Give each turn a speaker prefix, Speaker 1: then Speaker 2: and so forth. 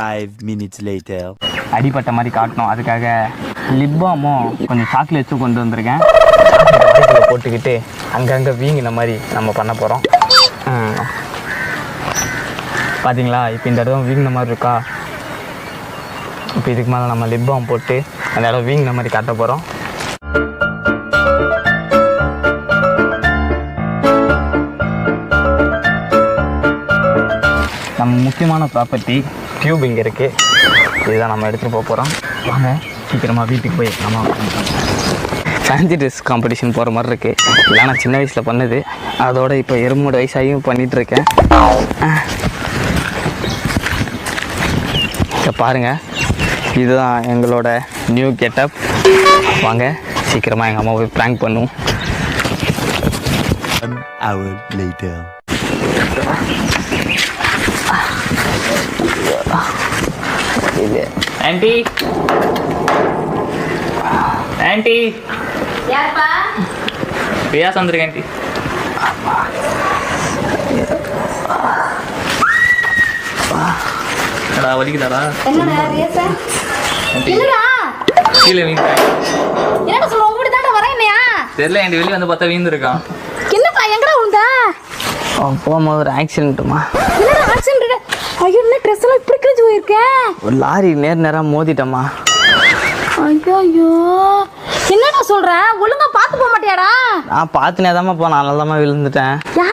Speaker 1: 5 minutes later.
Speaker 2: அடிப்பட்ட மாதிரி காட்டணும், அதுக்காக லிப் பாமும் கொஞ்சம் சாக்லேட்ஸும் கொண்டு வந்திருக்கேன். வாய்க்குள்ள போட்டுக்கிட்டு அங்கங்கே வீங்கின மாதிரி நம்ம பண்ண போகிறோம். பார்த்தீங்களா, இப்போ இந்த இடம் வீங்கின மாதிரி இருக்கா. இப்போ இதுக்கு மேலே நம்ம லிப் பாம் போட்டு அந்த இடம் வீங்கின மாதிரி காட்ட போகிறோம். நம்ம முக்கியமான ப்ராப்பர்ட்டி டியூப் இங்கே இருக்குது. இதுதான் நம்ம எடுத்துகிட்டு போக போகிறோம். வாங்க சீக்கிரமாக வீட்டுக்கு போய் நம்ம ஃபேன்சி ட்ரெஸ் காம்படிஷன் போகிற மாதிரி இருக்குது. இதெல்லாம் நான் சின்ன வயசில் பண்ணது, அதோட இப்போ 23 வயசாகியும் பண்ணிகிட்ருக்கேன். இப்போ பாருங்கள், இதுதான் எங்களோட நியூ கெட்டப். வாங்க சீக்கிரமாக எங்கள் அம்மா போய் ப்ராங்க் பண்ணுவோம்.
Speaker 1: 1 hour later.
Speaker 2: ஆண்டி, ஆண்டி,
Speaker 3: யாருப்பா?
Speaker 2: பிரியாஸ் வந்திருக்கேன் ஆண்டி. என்னடா வலிக்குதாடா?
Speaker 3: என்னடா ரேச? என்னடா?
Speaker 2: கீழே வீங்க.
Speaker 3: என்னடா சொல்ற, உங்ககிட்ட தான் வரேன் இல்லையா?
Speaker 2: தெரியல ஆண்டி, வெளியே வந்து பார்த்தா வீந்துருக்கான்.
Speaker 3: என்னப்பா எங்கடா உண்டா?
Speaker 2: போகும்போது ஒரு ஆக்சிடென்ட்டுமா.
Speaker 3: என்னடா ஆக்சிடென்ட்? ஐயோ, என்ன ட்ரெஸ் எல்லாம் இப்படி கிழிஞ்சு போயிருக்க?
Speaker 2: ஒரு லாரி நேராக மோதிட்டம்மா.
Speaker 3: ஐயோ, என்னடா சொல்ற? ஒழுங்கா பார்த்து போக மாட்டியாடா?
Speaker 2: நான் பார்த்துனே தாம்மா போனேன், அதனால தாம்மா விழுந்துட்டேன்.